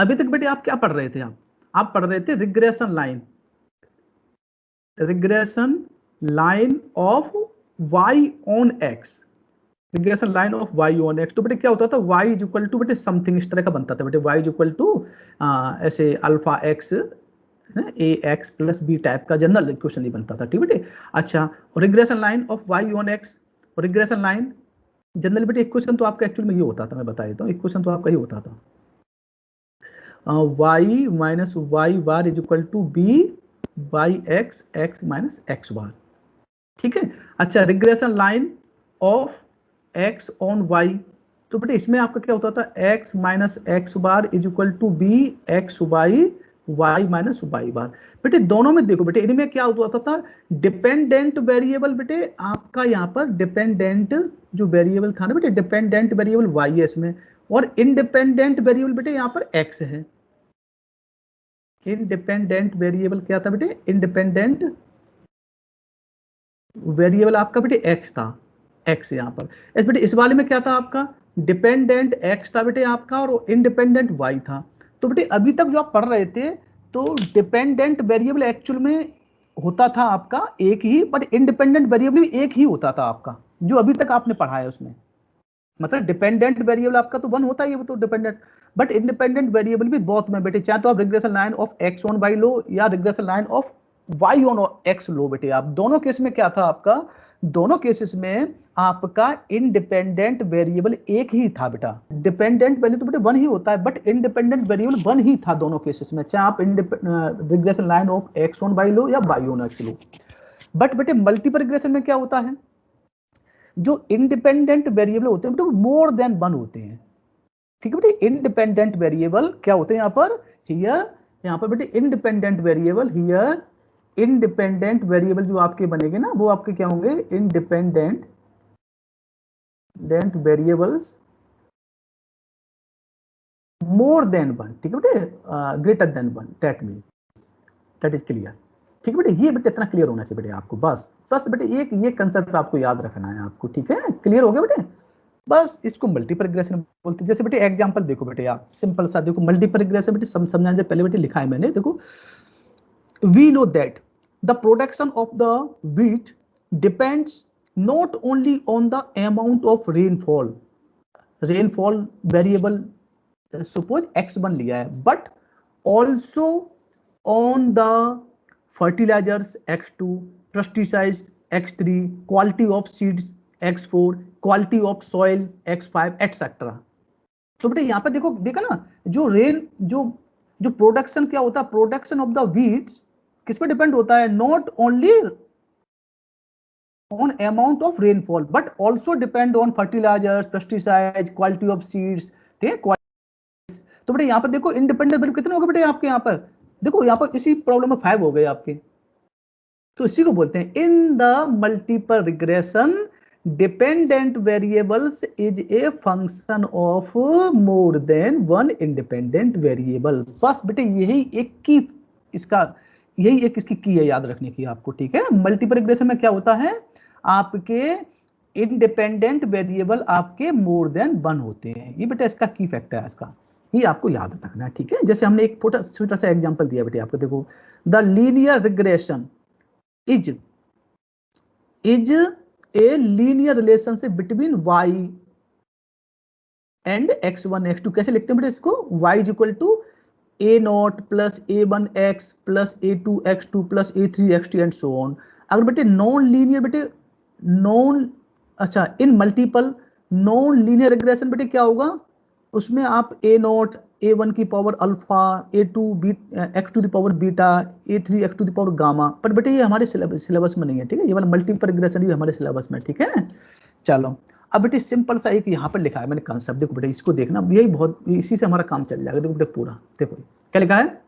अभी तक बेटे आप क्या पढ़ रहे थे? आप पढ़ रहे थे regression line of y on x, regression line of y on x। तो बेटे क्या होता था, y इज इक्वल टू बेटे समथिंग इस तरह का बनता था बेटे, y इज इक्वल टू ऐसे अल्फा x ए एक्स प्लस बी टाइप का जनरल इक्वेशन नहीं बनता था, ठीक बेटे। अच्छा, regression line of y on x, regression line general बेटे इक्वेशन तो आपका एक्चुअल में ये होता था, मैं बता देता हूँ, इक्वेशन तो आपका ये होता था y minus Y bar is equal to B Y X, X minus X bar, ठीक है। अच्छा, regression line of x on y, तो बेटे इसमें आपका क्या होता था, x minus X bar is equal to B X Y Y minus Y bar. बेटे दोनों में देखो बेटे, इनमें क्या होता था, डिपेंडेंट वेरिएबल बेटे आपका यहाँ पर डिपेंडेंट जो वेरिएबल था ना बेटे, डिपेंडेंट वेरिएबल y है इसमें, और इंडिपेंडेंट वेरिएबल बेटे यहाँ पर x है। इंडिपेंडेंट वेरिएबल क्या था बेटे, इंडिपेंडेंट वेरिएबल आपका बेटे x था, x यहाँ पर। इस बेटे इस वाले में क्या था आपका, डिपेंडेंट x था बेटे आपका, और इंडिपेंडेंट y था। तो बेटे अभी तक जो आप पढ़ रहे थे, तो डिपेंडेंट वेरिएबल एक्चुअल में होता था आपका एक ही, बट इंडिपेंडेंट वेरिएबल भी एक ही होता था आपका, जो अभी तक आपने पढ़ा है उसमें। मतलब डिपेंडेंट वेरिएबल आपका तो वन होता ही है, वो तो डिपेंडेंट, बट इंडिपेंडेंट वेरिएबल भी बहुत में बेटे, चाहे तो आप regression line of X on Y लो या regression line of Y on X लो बेटे। आप दोनों केस में क्या था आपका, दोनों केसेस में आपका इंडिपेंडेंट वेरिएबल एक ही था बेटा। डिपेंडेंट वैल्यू तो बेटे वन ही होता है, बट इंडिपेंडेंट वेरिएबल वन ही था दोनों केसेस में, चाहे आप regression line of X on Y लो या वाई ऑन एक्स लो। बट बेटे मल्टीपल रिग्रेशन में क्या होता है, जो इंडिपेंडेंट वेरिएबल होते हैं बेटे वो मोर देन वन होते हैं, ठीक है बेटे। इंडिपेंडेंट वेरिएबल क्या होते हैं यहाँ पर, हियर, यहाँ पर बेटे independent variable, here independent variable जो आपके बनेंगे ना, वो आपके क्या होंगे, independent variables more than one, ठीक है बेटे, greater than one, that means, that is clear, ठीक है बेटे। ये बेटे इतना क्लियर होना चाहिए बेटे आपको, बस बस बेटे एक ये कंसेप्ट आपको याद रखना है आपको, ठीक है, क्लियर हो गया बेटे। बस इसको मल्टीपल रिग्रेशन बोलते हैं। जैसे बेटे एग्जांपल देखो बेटे, आप सिंपल सा देखो, मल्टीपल रिग्रेशन बेटे समझाने से पहले बेटे लिखा है मैंने, देखो, we know that the production of the wheat depends not only on the amount of rainfall, rainfall variable suppose x1 लिया है, but also on the fertilisers x2, pesticides x3, quality of seeds x4, quality of soil x5 etcetera. तो बेटे यहाँ पे देखो, देखा ना, जो रेन जो जो प्रोडक्शन क्या होता है, प्रोडक्शन ऑफ द वीट्स किस पे डिपेंड होता है, not only on amount of rainfall but also depend on fertilisers, pesticides, quality of seeds, ठीक है। तो बेटे यहाँ पर देखो इंडिपेंडेंट वेरिएबल कितने हो गए बेटे आपके यहाँ पर, देखो यहाँ पर इसी प्रॉब्लम में 5 हो गए आपके। तो इसी को बोलते हैं in the multiple regression dependent variables is a function of more than one independent variable. बस बेटे यही एक की इसका यही एक इसकी की है याद रखने की आपको, ठीक है। मल्टीपल रिग्रेशन में क्या होता है, आपके इंडिपेंडेंट वेरिएबल आपके मोर देन वन होते हैं, ये बेटा इसका की फैक्टर है इसका, ये आपको याद रखना है, ठीक है। जैसे हमने एक छोटा सा एग्जांपल दिया बेटे आपको, देखो, the linear regression is a linear relationship between y and x1 x2। कैसे लिखते हैं बेटे इसको, y is equal to a0 plus a1x plus a2x2 plus a3x2 and so on। अगर बेटे नॉन लीनियर बेटे नॉन अच्छा in multiple non linear regression बेटे क्या होगा, उसमें आप a0 a1 की power alpha, a2 x to the power beta, a3 x to the power gamma, पर बेटे ये हमारे सिलेबस में नहीं है, ठीक है। ये वाला मल्टीपल रिग्रेशन भी हमारे सिलेबस में, ठीक है। चलो अब बेटे सिंपल सा एक यहाँ पर लिखा है मैंने कंसेप्ट, देखो बेटे इसको देखना, यही बहुत, इसी से हमारा काम चल जाएगा। देखो बेटे पूरा देखो क्या लिखा है,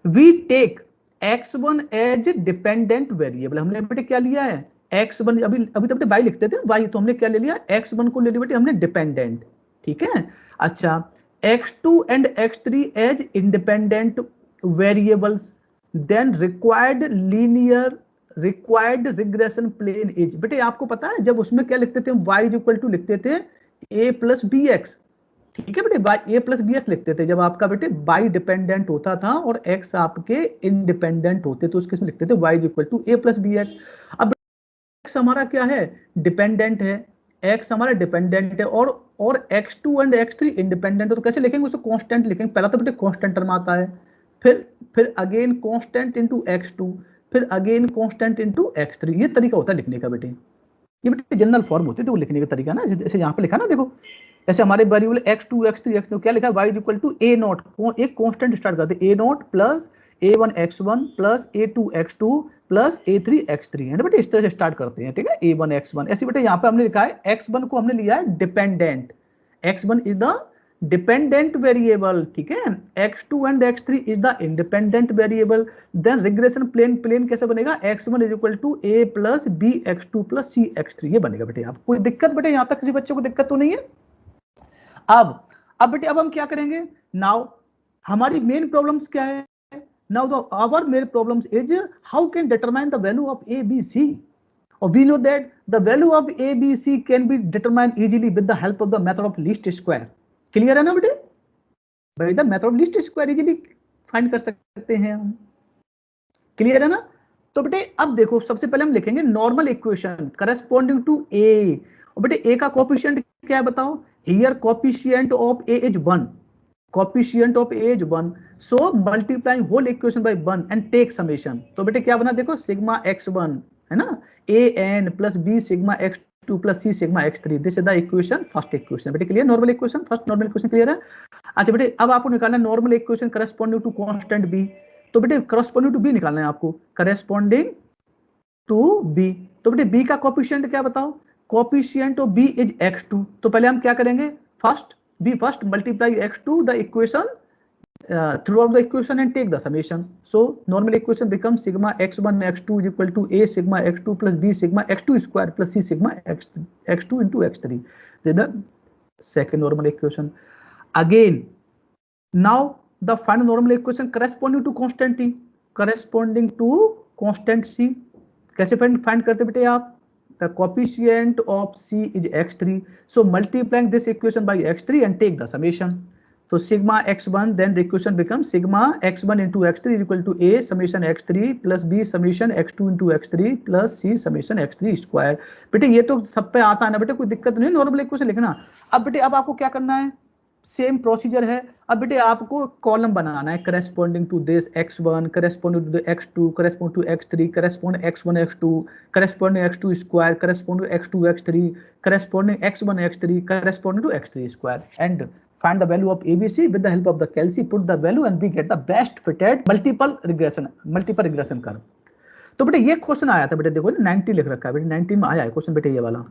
we take x1 as dependent variable. हमने बेटे क्या लिया है, x1, अभी अभी तो बेटे y लिखते थे y, तो हमने क्या ले लिया, x1 को ले लिया बेटे हमने डिपेंडेंट, ठीक है। अच्छा, x2 and x3 as independent variables, then required regression plane is. बेटे आपको पता है जब उसमें क्या लिखते थे, y इज इक्वल टू लिखते थे a प्लस बी एक्स, ठीक है बेटे, by A plus B X लिखते थे जब आपका बेटे बाई डिपेंडेंट होता था और एक्स आपके इंडिपेंडेंट होते, तो उसके लिखते थे Y equal to A plus B X. अब एक्स हमारा क्या है, डिपेंडेंट है, एक्स हमारा डिपेंडेंट है और x2 एंड x3 इंडिपेंडेंट है, तो कैसे लिखेंगे उसको, कांस्टेंट लिखेंगे। पहला तो बेटे कांस्टेंट टर्म आता है, फिर अगेन कांस्टेंट इनटू x2, फिर अगेन कांस्टेंट इनटू x3। ये तरीका होता है लिखने का बेटे, ये बेटे जनरल फॉर्म होती है देखो लिखने का तरीका ना, जैसे यहाँ पे लिखा ना देखो, जैसे हमारे वेरिएबल x2 x3 x2 क्या लिखा है, y equal to a naught, एक कांस्टेंट स्टार्ट करते हैं, a naught plus a1 x1 plus a2 x2 plus a3 x3 है बेटे, इस तरह से स्टार्ट करते हैं। ठीक है, a1 x1 ऐसे बेटे यहाँ पे हमने लिखा है x1 को हमने लिया है dependent, x1 is the dependent variable. ठीक है, x2 and x3 is the independent variable. Then regression plane कैसे बनेगा, x1 is equal to a plus b x2 plus c x3, ये बनेगा बेटे। आपको कोई दिक्कत बेटे, यहाँ तक किसी बच्चे को दिक्कत तो नहीं है? अब बेटे अब हम क्या करेंगे, नाउ हमारी मेन प्रॉब्लम्स क्या है, now the our main problems is how can determine the value of A B C, और we know that the value of A B C can be determined easily with the help of the method of least square. Clear है ना बेटे, by the method of least square easily find कर सकते हैं हम। Clear है ना? तो बेटे अब देखो, सबसे पहले हम लिखेंगे normal equation corresponding to A, और बेटे ए का कोएफिशिएंट क्या है बताओ, here coefficient of A is 1, coefficient of A is 1, so multiplying whole equation by 1 and take summation. तो बेटे क्या बना देखो, सिग्मा x1 है ना, a n plus b sigma x2 plus c sigma x3, this is the equation, first equation. बेटे clear, normal equation, first normal equation clear है। अच्छा बेटे अब आपको निकालना है normal equation corresponding to constant b, तो बेटे करस्पॉन्डिंग टू b निकालना है आपको, करस्पॉन्डिंग टू b। तो बेटे b का कोएफिशिएंट क्या बताओ, coefficient of b is x2, तो पहले हम क्या करेंगे, first multiply x2 the equation throughout the equation and take the summation. So normal equation becomes sigma x1 x2 is equal to a sigma x2 plus b sigma x2 square plus c sigma x2 into x3. This is the second normal equation. Again, now the final normal equation corresponding to constant t, corresponding to constant c, कैसे find करते बेटे आप, the coefficient of c is x3, so multiplying this equation by x3 and take the summation. So sigma x1, then the equation becomes sigma x1 into x3 is equal to a summation x3 plus b summation x2 into x3 plus c summation x3 square। बेटे ये तो सब पे आता है ना बेटे, कोई दिक्कत नहीं नॉर्मल इक्वेशन लिखना। अब बेटे अब आपको क्या करना है, सेम प्रोसीजर है। अब बेटे आपको कॉलम बनाना है corresponding to this x1, corresponding to x2, correspond to x3, correspond x1 x2, corresponding x2 square, corresponding x2 x3, corresponding x1 x3, corresponding to x3 square, and find the value of ABC with the help of the calci, put the value and we get the best fitted multiple regression curve। तो बेटे ये question आया था बेटे, देखो 90 लिख रखा है बेटे, 90 में आया है क्वेश्चन बेटे ये वाला,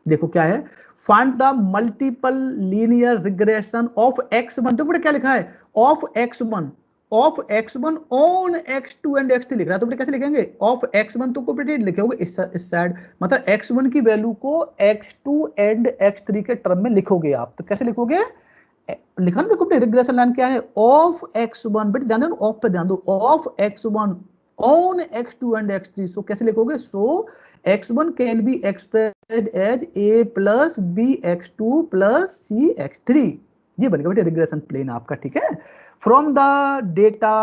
देखो क्या है, find the multiple linear regression of x1, देखो बेटे क्या लिखा है, of x1 on x2 and x3 लिख रहा है, तो बेटे कैसे लिखेंगे, ऑफ x1 तो को बेटे लिखोगे इस साइड, मतलब x1 की वैल्यू को x2 एंड x3 के टर्म में लिखोगे आप, तो कैसे लिखोगे, लिखा ना देखो बेटे, रिग्रेशन लाइन क्या है, ऑफ x1, बेटे ध्यान दो ऑफ पे ध्यान दो, of x1 on x2 and x3, so कैसे लिखोगे, so x1 can be expressed as a plus b x2 plus c x3, ये बनेगा बेटे रिग्रेशन प्लेन आपका। ठीक है, from the data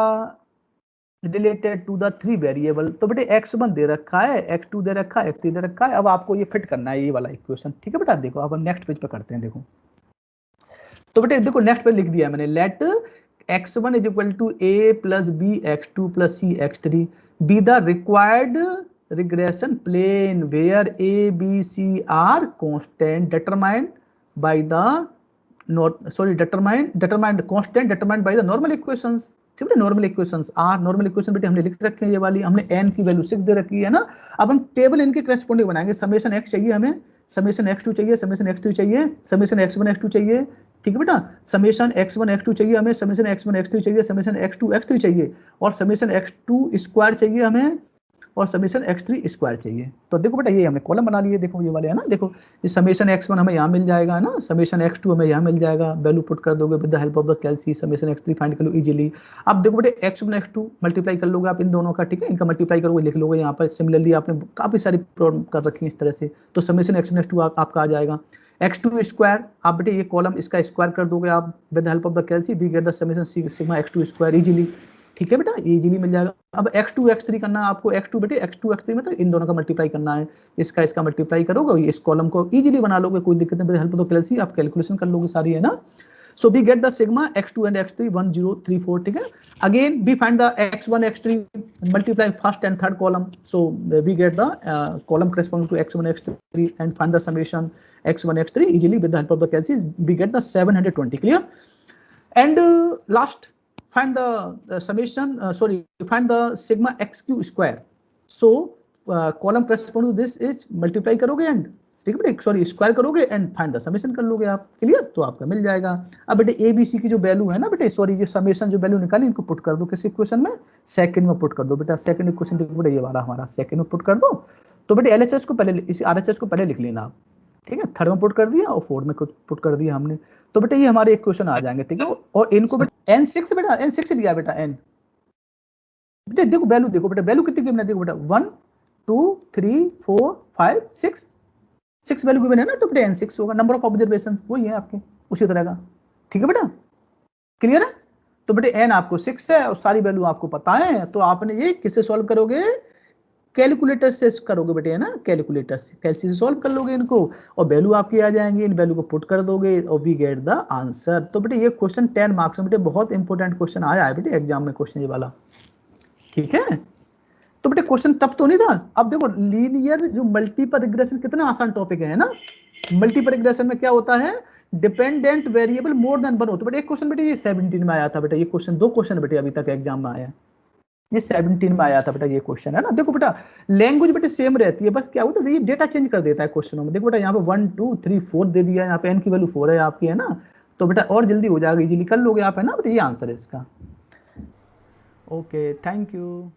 related to the 3 variable, तो बेटे x1 दे रखा है, x2 दे रखा है, x3 दे रखा है, अब आपको ये फिट करना है ये वाला इक्वेशन। ठीक है बेटा, देखो अब हम नेक्स्ट पेज पे करते हैं, देखो तो बेटे देखो नेक्स्ट पे लिख दिया मैंने, let x1 is equal to a plus b x2 plus c x3 be the required regression plane where a b c are constant determined by the determined constant determined by the normal equations। ठीक है, normal equations are, normal equation बेटे हमने लिख रखे हैं ये वाली, हमने n की वैल्यू 6 दे रखी है ना। अब हम टेबल इनके करेस्पॉन्डिंग बनाएंगे, समेशन x चाहिए हमें, समेशन x2 चाहिए, समेशन x3 चाहिए, समेशन x1 x2 चाहिए। ठीक है बेटा, समेशन x1 x2 चाहिए हमें, समेशन x1 x3 चाहिए, समेशन x2 x3 चाहिए, और समेशन x2 स्क्वायर चाहिए हमें, और समेशन x3 स्क्वायर चाहिए। तो देखो बेटा ये हमने कॉलम बना लिए, देखो ये वाले है ना, देखो ये समेशन x1 हमें यहाँ मिल जाएगा ना, समेशन x2 हमें यहाँ मिल जाएगा, वैल्यू पुट कर दोगे with the help of the calci, summation x3 find कर लो इजीली। अब देखो बेटे x1 x2 मल्टीप्लाई कर लोगे आप इन दोनों का, ठीक है, इनका मल्टीप्लाई करोगे लिख लोगे यहाँ पर, सिमिलरली आपने काफी सारी प्रॉब्लम कर रखी है इस तरह से, तो समेशन x1 x2 आपका आ जाएगा, x2 स्क्वायर, आप बेटे ये कॉलम इसका स्क्वायर कर दोगे आप with help of the calci, we get the summation sigma x2 square easily. ठीक है बेटा, इजीली मिल जाएगा। अब x2 x3 करना है आपको, x2 बेटे x2 x3 मतलब इन दोनों का मल्टीप्लाई करना है, इसका मल्टीप्लाई करोगे, इस कॉलम को इजीली बना लोगे, कोई दिक्कत नहीं, विद हेल्प ऑफ द कैलसी आप कैलकुलेशन कर लोगे सारी, है ना। So we get the sigma x2 and x3 1 0 3 4, ठीक है। Again we find the x1 x3, multiply first and third column, so we get the column corresponding to x1 x3 and find the summation x1 x3 easily with the help of the calculus, we get the 720, clear। And last find the summation, find the sigma xq square, so column corresponding to this is multiply करोगे and ठीक है बेटे, sorry square करोगे and find the summation कर लोगे आप, clear, तो आपका मिल जाएगा। अब बेटे ए बी सी की जो वैल्यू है ना बेटे, सॉरी ये समेशन जो वैल्यू निकाली इनको पुट कर दो किसी इक्वेशन में, सेकंड में पुट कर दो बेटा, सेकंड इक्वेशन देखो बेटा ये वाला हमारा, सेकंड में पुट कर दो। तो बेटे एलएचएस को पहले, इस आरएचएस को पहले लिख लेना आप, ठीक है, थर्ड में पुट कर दिया और फोर्थ में पुट कर दिया हमने, तो बेटे ये हमारे इक्वेशन आ जाएंगे, ठीक है। और इनको बेटा n6 बेटा, n6 लिया बेटा, n बेटे देखो वैल्यू, देखो बेटा वैल्यू कितनी गिवन है, देखो बेटा 1 2 3 4 5 6, 6 वैल्यू गिवन है ना, तो बेटा n6 होगा, नंबर ऑफ ऑब्जर्वेशन वही है आपके उसी तरह का, ठीक है बेटा, क्लियर है। तो बेटे n आपको 6 है और सारी वैल्यू आपको पता है, तो आपने ये किससे सॉल्व करोगे, कैलकुलेटर से करोगे बेटे, है ना, कैलकुलेटर से, कैलसी से सॉल्व कर लोगे इनको और वैल्यू आपकी आ जाएंगी, इन वैल्यू को पुट कर दोगे और वी गेट द आंसर। तो बेटे ये क्वेश्चन 10 मार्क्स में बेटे बहुत इंपॉर्टेंट क्वेश्चन आया है बेटे एग्जाम में, क्वेश्चन ये वाला, ठीक है। तो बेटे क्वेश्चन टफ तो नहीं था। अब देखो लीनियर जो मल्टीपल रिग्रेशन कितना आसान टॉपिक है ना, मल्टीपल रिग्रेशन में क्या होता है, dependent variable more than one होता है। एक क्वेश्चन बेटे ये 17 में आया था बेटा, ये क्वेश्चन 2 क्वेश्चन बेटे अभी तक एग्जाम में आया, ये 17 में आया था बेटा ये क्वेश्चन, है ना। देखो बेटा लैंग्वेज बेटे सेम रहती है, बस क्या होता है ये डेटा चेंज कर देता है क्वेश्चनों में। देखो बेटा यहाँ पे 1 2 3 4 दे दिया, यहाँ पे n की वैल्यू 4 है आपकी, है ना, तो बेटा और जल्दी हो जाएगा, इजीली कर लोगे आप, है ना बेटा, ये आंसर है इसका। Okay, thank you.